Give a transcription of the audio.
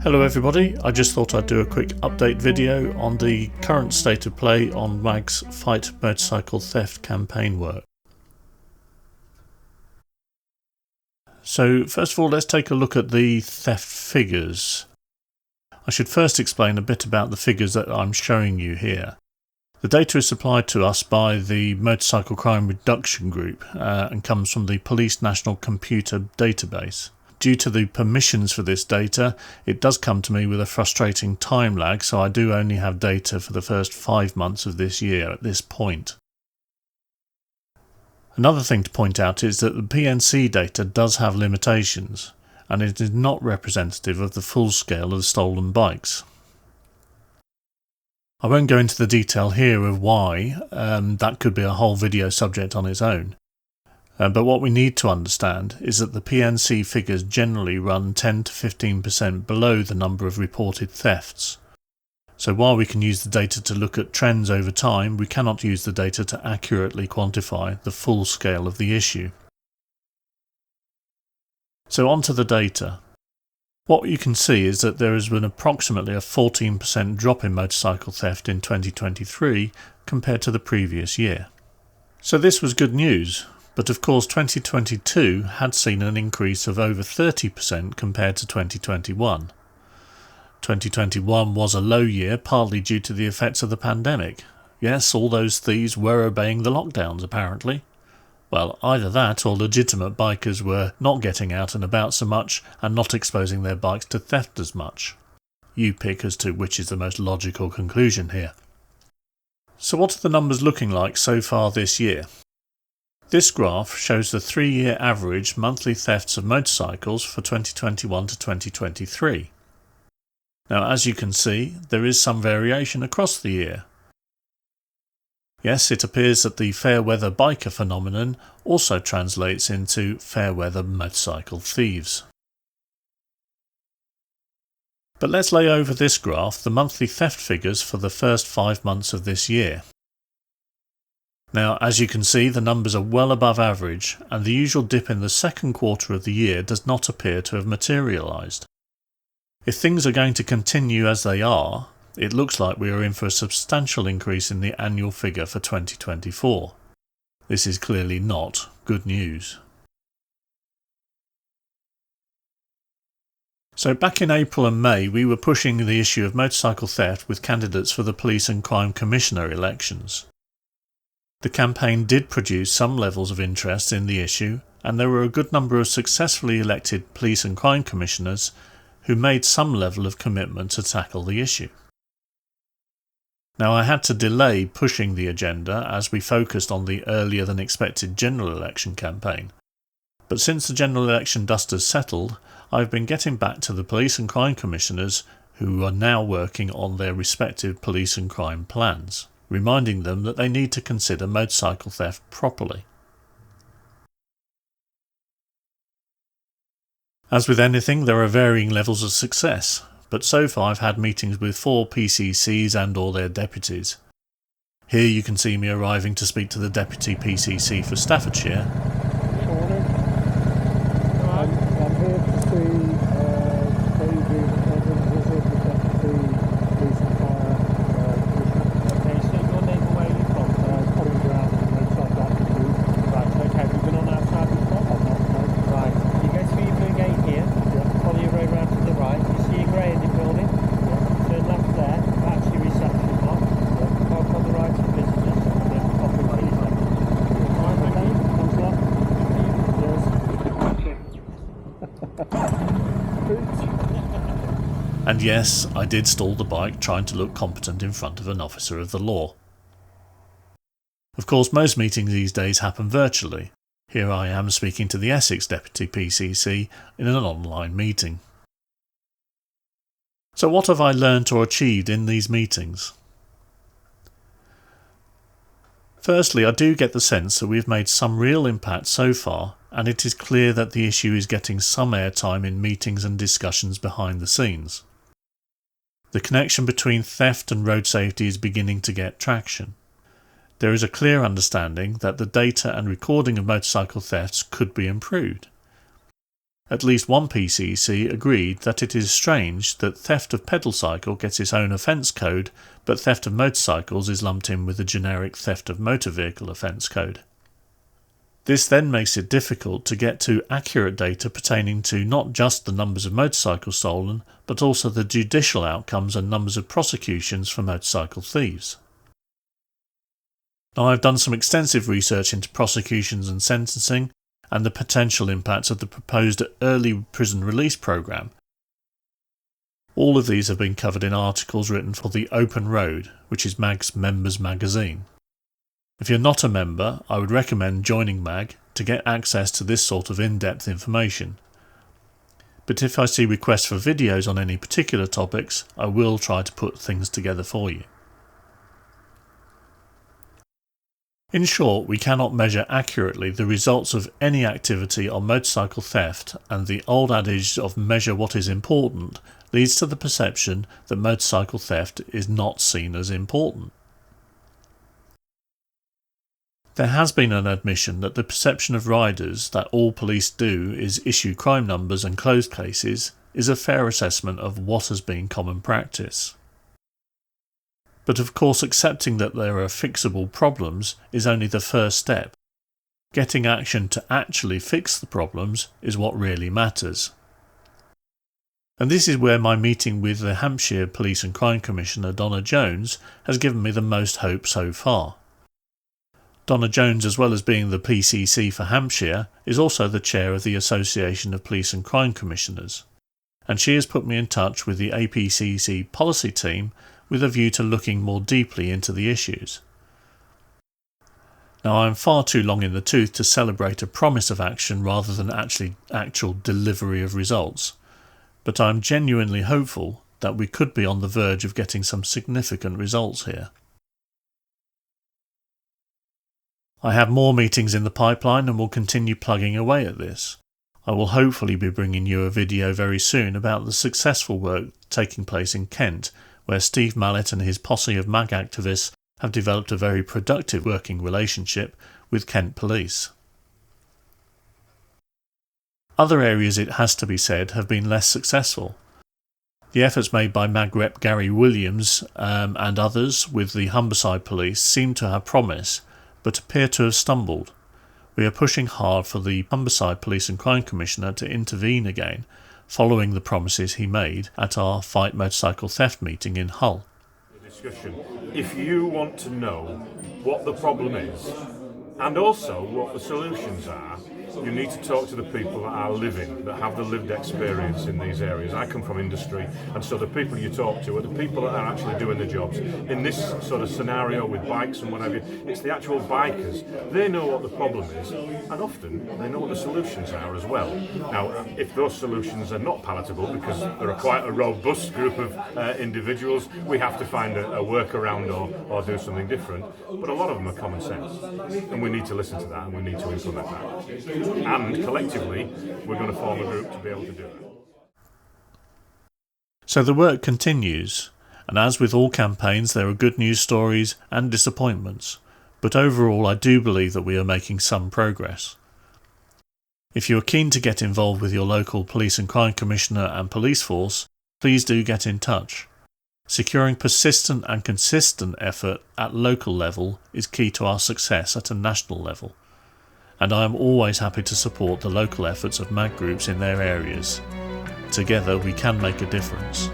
Hello everybody, I just thought I'd do a quick update video on the current state of play on WAG's Fight Motorcycle Theft campaign work. So first of all, let's take a look at the theft figures. I should first explain a bit about the figures that I'm showing you here. The data is supplied to us by the Motorcycle Crime Reduction Group and comes from the Police National Computer Database. Due to the permissions for this data, it does come to me with a frustrating time lag, so I do only have data for the first 5 months of this year at this point. Another thing to point out is that the PNC data does have limitations, and it is not representative of the full scale of stolen bikes. I won't go into the detail here of why, that could be a whole video subject on its own. But what we need to understand is that the PNC figures generally run 10 to 15% below the number of reported thefts. So while we can use the data to look at trends over time, we cannot use the data to accurately quantify the full scale of the issue. So on to the data. What you can see is that there has been approximately a 14% drop in motorcycle theft in 2023 compared to the previous year. So this was good news. But of course 2022 had seen an increase of over 30% compared to 2021. 2021 was a low year, partly due to the effects of the pandemic. Yes, all those thieves were obeying the lockdowns apparently. Well, either that or legitimate bikers were not getting out and about so much and not exposing their bikes to theft as much. You pick as to which is the most logical conclusion here. So what are the numbers looking like so far this year? This graph shows the 3-year average monthly thefts of motorcycles for 2021 to 2023. Now, as you can see, there is some variation across the year. Yes, it appears that the fair weather biker phenomenon also translates into fair weather motorcycle thieves. But let's lay over this graph the monthly theft figures for the first 5 months of this year. Now, as you can see, the numbers are well above average, and the usual dip in the second quarter of the year does not appear to have materialised. If things are going to continue as they are, it looks like we are in for a substantial increase in the annual figure for 2024. This is clearly not good news. So back in April and May, we were pushing the issue of motorcycle theft with candidates for the Police and Crime Commissioner elections. The campaign did produce some levels of interest in the issue, and there were a good number of successfully elected police and crime commissioners who made some level of commitment to tackle the issue. Now, I had to delay pushing the agenda as we focused on the earlier than expected general election campaign. But since the general election dust has settled, I've been getting back to the police and crime commissioners who are now working on their respective police and crime plans, reminding them that they need to consider motorcycle theft properly. As with anything, there are varying levels of success, but so far I've had meetings with 4 PCCs and or their deputies. Here you can see me arriving to speak to the Deputy PCC for Staffordshire. I'm here to see David Evans, is it, the Deputy Police and Fire Commissioner. Okay, so your name and where are you from? Colin Brown, Motorcycle Action Group. Right, okay, we've been on our side before? Right, you go through your gate here, follow your road round to the right, you see a grey in the building, turn left there, that's your reception box, park on the right for visitors, and then pop into your reception. Alright, thank you. Thanks a lot. And yes, I did stall the bike trying to look competent in front of an officer of the law. Of course, most meetings these days happen virtually. Here I am speaking to the Essex Deputy PCC in an online meeting. So what have I learnt or achieved in these meetings? Firstly, I do get the sense that we've made some real impact so far, and it is clear that the issue is getting some airtime in meetings and discussions behind the scenes. The connection between theft and road safety is beginning to get traction. There is a clear understanding that the data and recording of motorcycle thefts could be improved. At least one PCC agreed that it is strange that theft of pedal cycle gets its own offence code, but theft of motorcycles is lumped in with the generic theft of motor vehicle offence code. This then makes it difficult to get to accurate data pertaining to not just the numbers of motorcycles stolen, but also the judicial outcomes and numbers of prosecutions for motorcycle thieves. Now, I've done some extensive research into prosecutions and sentencing, and the potential impacts of the proposed early prison release programme. All of these have been covered in articles written for the Open Road, which is MAG's members magazine. If you're not a member, I would recommend joining MAG to get access to this sort of in-depth information. But if I see requests for videos on any particular topics, I will try to put things together for you. In short, we cannot measure accurately the results of any activity on motorcycle theft, and the old adage of measure what is important leads to the perception that motorcycle theft is not seen as important. There has been an admission that the perception of riders that all police do is issue crime numbers and close cases is a fair assessment of what has been common practice. But of course, accepting that there are fixable problems is only the first step. Getting action to actually fix the problems is what really matters. And this is where my meeting with the Hampshire Police and Crime Commissioner Donna Jones has given me the most hope so far. Donna Jones, as well as being the PCC for Hampshire, is also the chair of the Association of Police and Crime Commissioners, and she has put me in touch with the APCC policy team with a view to looking more deeply into the issues. Now, I am far too long in the tooth to celebrate a promise of action rather than actual delivery of results, but I am genuinely hopeful that we could be on the verge of getting some significant results here. I have more meetings in the pipeline and will continue plugging away at this. I will hopefully be bringing you a video very soon about the successful work taking place in Kent, where Steve Mallet and his posse of MAG activists have developed a very productive working relationship with Kent Police. Other areas, it has to be said, have been less successful. The efforts made by MAG rep Gary Williams and others with the Humberside Police seem to have promise, but appear to have stumbled. We are pushing hard for the Humberside Police and Crime Commissioner to intervene again, following the promises he made at our Fight Motorcycle Theft meeting in Hull. Discussion. If you want to know what the problem is and also what the solutions are, you need to talk to the people that are living, that have the lived experience in these areas. I come from industry, and so the people you talk to are the people that are actually doing the jobs. In this sort of scenario with bikes and whatever, it's the actual bikers. They know what the problem is, and often they know what the solutions are as well. Now, if those solutions are not palatable, because there are quite a robust group of individuals, we have to find a workaround or do something different. But a lot of them are common sense, and we need to listen to that, and we need to implement that. And collectively, we're going to form a group to be able to do that. So the work continues, and as with all campaigns, there are good news stories and disappointments, but overall I do believe that we are making some progress. If you are keen to get involved with your local police and crime commissioner and police force, please do get in touch. Securing persistent and consistent effort at local level is key to our success at a national level, and I am always happy to support the local efforts of MAG groups in their areas. Together we can make a difference.